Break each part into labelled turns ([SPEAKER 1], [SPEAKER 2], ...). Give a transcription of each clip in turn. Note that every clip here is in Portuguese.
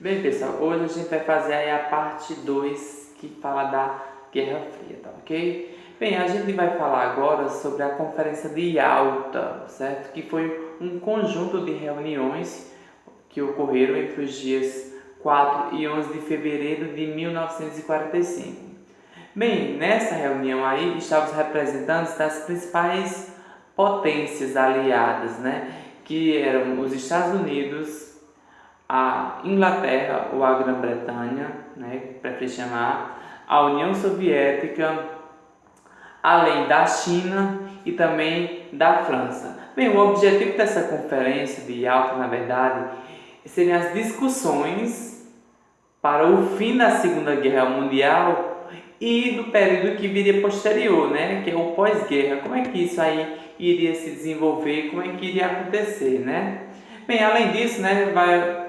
[SPEAKER 1] Bem, pessoal, hoje a gente vai fazer aí a parte 2 que fala da Guerra Fria, tá ok? Bem, a gente vai falar agora sobre a Conferência de Yalta, certo? Que foi um conjunto de reuniões que ocorreram entre os dias 4 e 11 de fevereiro de 1945. Bem, nessa reunião aí estavam os representantes das principais potências aliadas, né? Que eram os Estados Unidos, a Inglaterra ou a Grã-Bretanha, né, prefere chamar, a União Soviética, além da China e também da França. Bem, o objetivo dessa conferência de Yalta, na verdade, seriam as discussões para o fim da Segunda Guerra Mundial e do período que viria posterior, né, que é o pós-guerra. Como é que isso aí iria se desenvolver, como é que iria acontecer, né? Bem, além disso, né,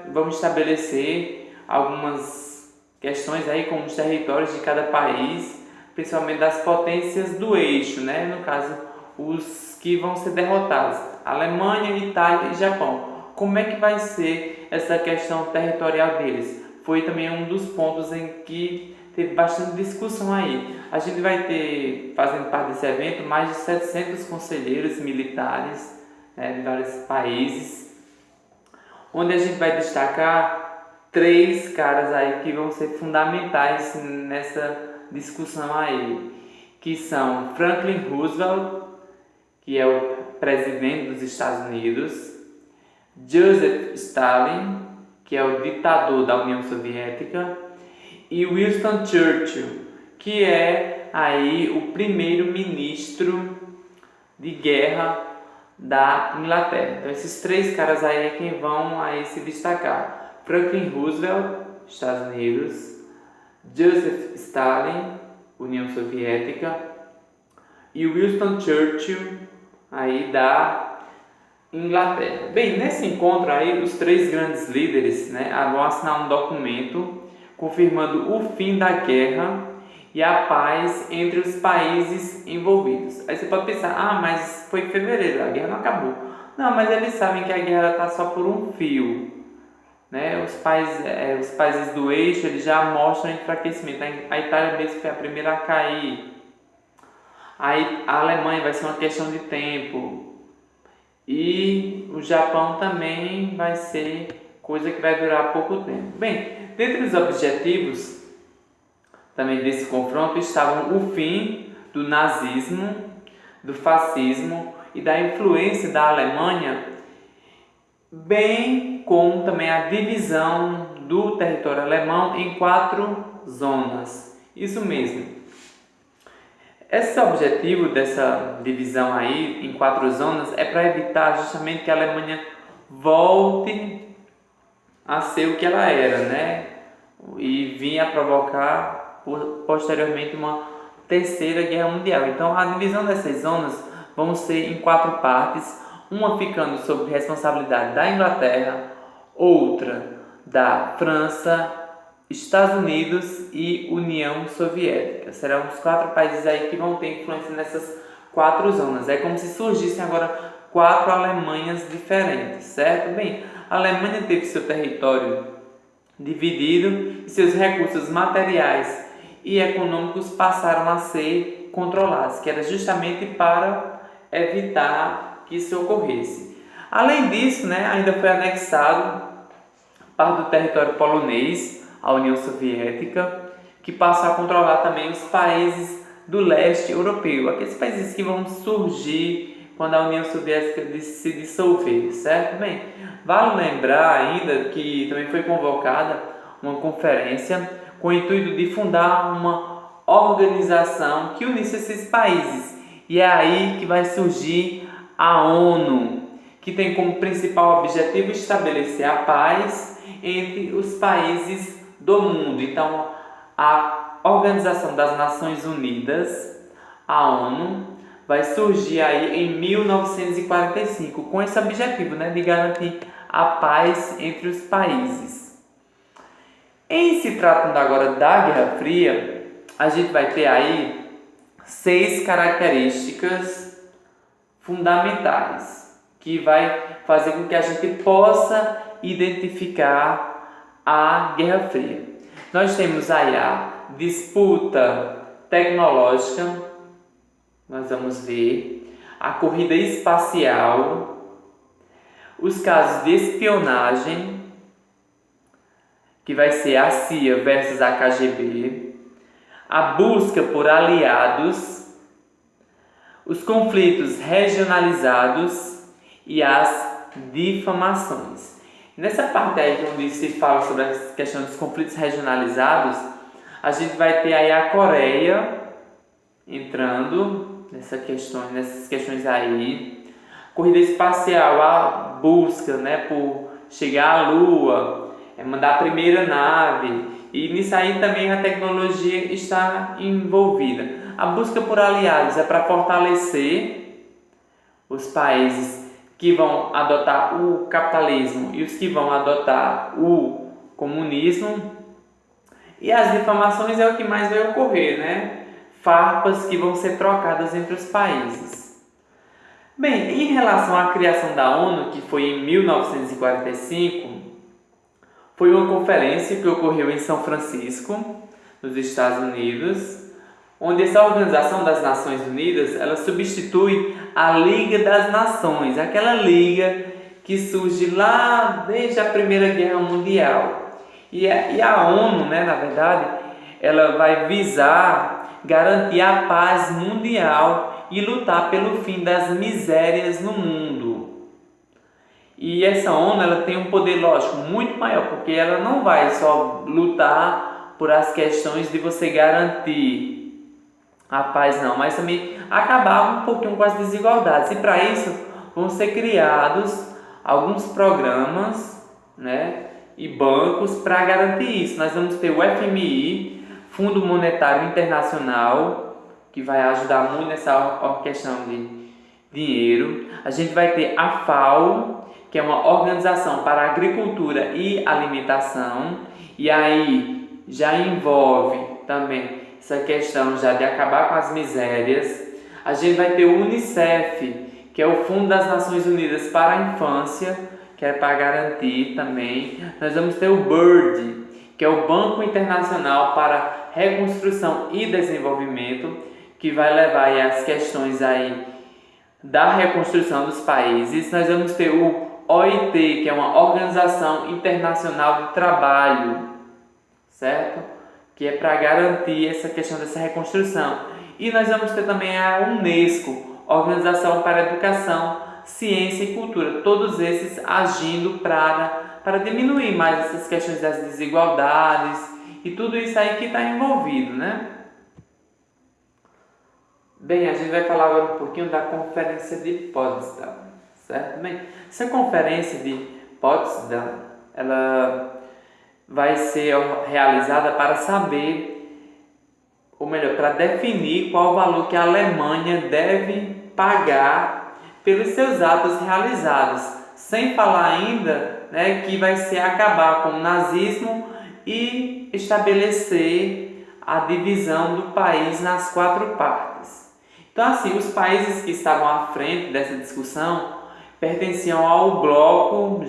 [SPEAKER 1] vamos estabelecer algumas questões aí como os territórios de cada país, principalmente das potências do eixo, né, no caso, os que vão ser derrotados, Alemanha, Itália e Japão. Como é que vai ser essa questão territorial deles? Foi também um dos pontos em que teve bastante discussão aí. A gente vai ter, fazendo parte desse evento, mais de 700 conselheiros militares, né, de vários países, onde a gente vai destacar três caras aí que vão ser fundamentais nessa discussão aí, que são Franklin Roosevelt, que é o presidente dos Estados Unidos, Joseph Stalin, que é o ditador da União Soviética, e Winston Churchill, que é aí o primeiro-ministro de guerra da Inglaterra. Então esses três caras aí é quem vão aí se destacar. Franklin Roosevelt, Estados Unidos, Joseph Stalin, União Soviética, e Winston Churchill aí da Inglaterra. Bem, nesse encontro aí os três grandes líderes, né, vão assinar um documento confirmando o fim da guerra e a paz entre os países envolvidos. Aí você pode pensar, mas foi em fevereiro, a guerra não acabou. Não, mas eles sabem que a guerra está só por um fio, né? Os países do eixo eles já mostram enfraquecimento. A Itália mesmo foi a primeira a cair. Aí a Alemanha vai ser uma questão de tempo. E o Japão também vai ser coisa que vai durar pouco tempo. Bem, dentre os objetivos também desse confronto estavam o fim do nazismo, do fascismo e da influência da Alemanha, bem como também a divisão do território alemão em 4 zonas. Isso mesmo. Esse objetivo dessa divisão aí em 4 zonas é para evitar justamente que a Alemanha volte a ser o que ela era, né? E vinha a provocar posteriormente uma terceira guerra mundial. Então a divisão dessas zonas vão ser em 4 partes, uma ficando sob responsabilidade da Inglaterra, outra da França, Estados Unidos e União Soviética. Serão os 4 países aí que vão ter influência nessas 4 zonas. É como se surgissem agora 4 Alemanhas diferentes, certo? Bem, a Alemanha teve seu território dividido e seus recursos materiais e econômicos passaram a ser controlados, que era justamente para evitar que isso ocorresse. Além disso, né, ainda foi anexado parte do território polonês à União Soviética, que passou a controlar também os países do leste europeu, aqueles países que vão surgir quando a União Soviética se dissolver, certo? Bem, vale lembrar ainda que também foi convocada uma conferência com o intuito de fundar uma organização que unisse esses países. E é aí que vai surgir a ONU, que tem como principal objetivo estabelecer a paz entre os países do mundo. Então, a Organização das Nações Unidas, a ONU, vai surgir aí em 1945 com esse objetivo, né, de garantir a paz entre os países. Em se tratando agora da Guerra Fria, a gente vai ter aí 6 características fundamentais que vai fazer com que a gente possa identificar a Guerra Fria. Nós temos aí a disputa tecnológica, nós vamos ver, a corrida espacial, os casos de espionagem, que vai ser a CIA versus a KGB, a busca por aliados, os conflitos regionalizados e as difamações. Nessa parte aí onde se fala sobre a questão dos conflitos regionalizados, a gente vai ter aí a Coreia entrando nessas questões aí, corrida espacial, a busca, né, por chegar à Lua, mandar a primeira nave, e nisso aí também a tecnologia está envolvida. A busca por aliados é para fortalecer os países que vão adotar o capitalismo e os que vão adotar o comunismo. E as difamações é o que mais vai ocorrer, né? Farpas que vão ser trocadas entre os países. Bem, em relação à criação da ONU, que foi em 1945, foi uma conferência que ocorreu em São Francisco, nos Estados Unidos, onde essa Organização das Nações Unidas, ela substitui a Liga das Nações, aquela liga que surge lá desde a Primeira Guerra Mundial. E a ONU, né, na verdade, ela vai visar garantir a paz mundial e lutar pelo fim das misérias no mundo. E essa ONU, ela tem um poder, lógico, muito maior, porque ela não vai só lutar por as questões de você garantir a paz, não, mas também acabar um pouquinho com as desigualdades. E para isso vão ser criados alguns programas, né, e bancos para garantir isso. Nós vamos ter o FMI, Fundo Monetário Internacional, que vai ajudar muito nessa questão de dinheiro. A gente vai ter a FAO, que é uma organização para agricultura e alimentação, e aí já envolve também essa questão já de acabar com as misérias. A gente vai ter o UNICEF, que é o Fundo das Nações Unidas para a Infância, que é para garantir também. Nós vamos ter o BIRD, que é o Banco Internacional para Reconstrução e Desenvolvimento, que vai levar aí as questões aí da reconstrução dos países. Nós vamos ter o OIT, que é uma Organização Internacional do Trabalho, certo? Que é para garantir essa questão dessa reconstrução. E nós vamos ter também a UNESCO, Organização para a Educação, Ciência e Cultura, todos esses agindo para diminuir mais essas questões das desigualdades e tudo isso aí que está envolvido, né? Bem, a gente vai falar agora um pouquinho da Conferência de Potsdam, certo? Bem, essa Conferência de Potsdam, ela vai ser realizada para saber, ou melhor, para definir qual o valor que a Alemanha deve pagar pelos seus atos realizados, sem falar ainda, né, que vai ser acabar com o nazismo e estabelecer a divisão do país nas 4 partes. Então, assim, os países que estavam à frente dessa discussão pertenciam ao bloco,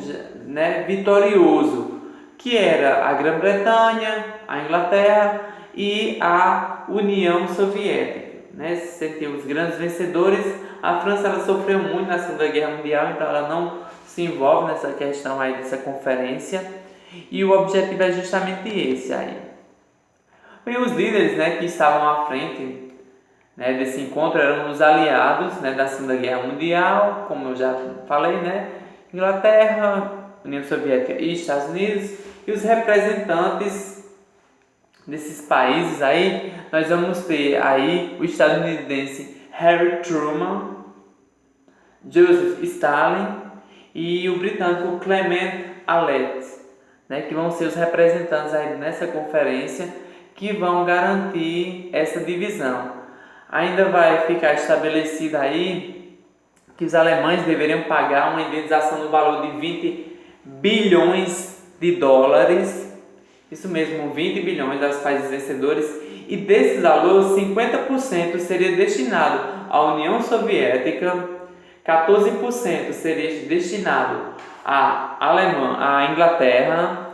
[SPEAKER 1] né, vitorioso, que era a Grã-Bretanha, a Inglaterra e a União Soviética, né? Seriam os grandes vencedores. A França, ela sofreu muito na Segunda Guerra Mundial, então ela não se envolve nessa questão aí dessa conferência, e o objetivo é justamente esse aí. Bem, os líderes, né, que estavam à frente, né, desse encontro eram os aliados, né, da Segunda Guerra Mundial, como eu já falei, né, Inglaterra, União Soviética e Estados Unidos. E os representantes desses países aí, nós vamos ter aí o estadunidense Harry Truman, Joseph Stalin e o britânico Clement Attlee, né, que vão ser os representantes aí nessa conferência que vão garantir essa divisão. Ainda vai ficar estabelecido aí que os alemães deveriam pagar uma indenização no valor de 20 bilhões de dólares, isso mesmo, 20 bilhões aos países vencedores, e desses valores, 50% seria destinado à União Soviética, 14% seria destinado à Inglaterra,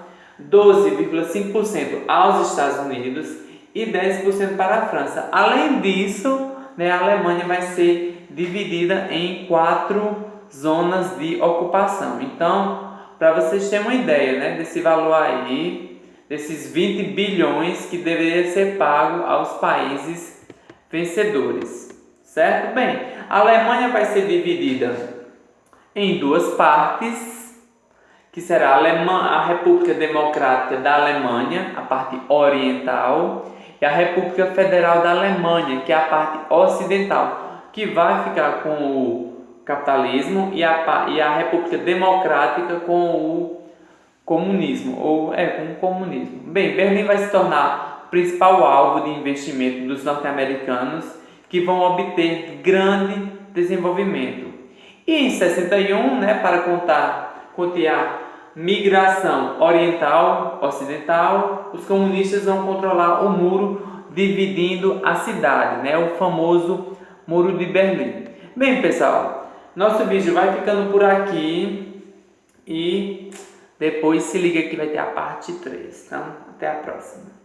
[SPEAKER 1] 12,5% aos Estados Unidos e 10% para a França. Além disso, né, a Alemanha vai ser dividida em 4 zonas de ocupação. Então, para vocês terem uma ideia, né, desse valor aí, desses 20 bilhões que deveria ser pago aos países vencedores, certo? Bem, a Alemanha vai ser dividida em 2 partes, que será a República Democrática da Alemanha, a parte oriental, e a República Federal da Alemanha, que é a parte ocidental, que vai ficar com o capitalismo, e a República Democrática com o comunismo, com o comunismo. Bem, Berlim vai se tornar o principal alvo de investimento dos norte-americanos, que vão obter grande desenvolvimento. E em 61, né, para conter migração oriental-ocidental, os comunistas vão controlar o muro dividindo a cidade, né? O famoso Muro de Berlim. Bem, pessoal, nosso vídeo vai ficando por aqui e depois se liga que vai ter a parte 3. Então, até a próxima.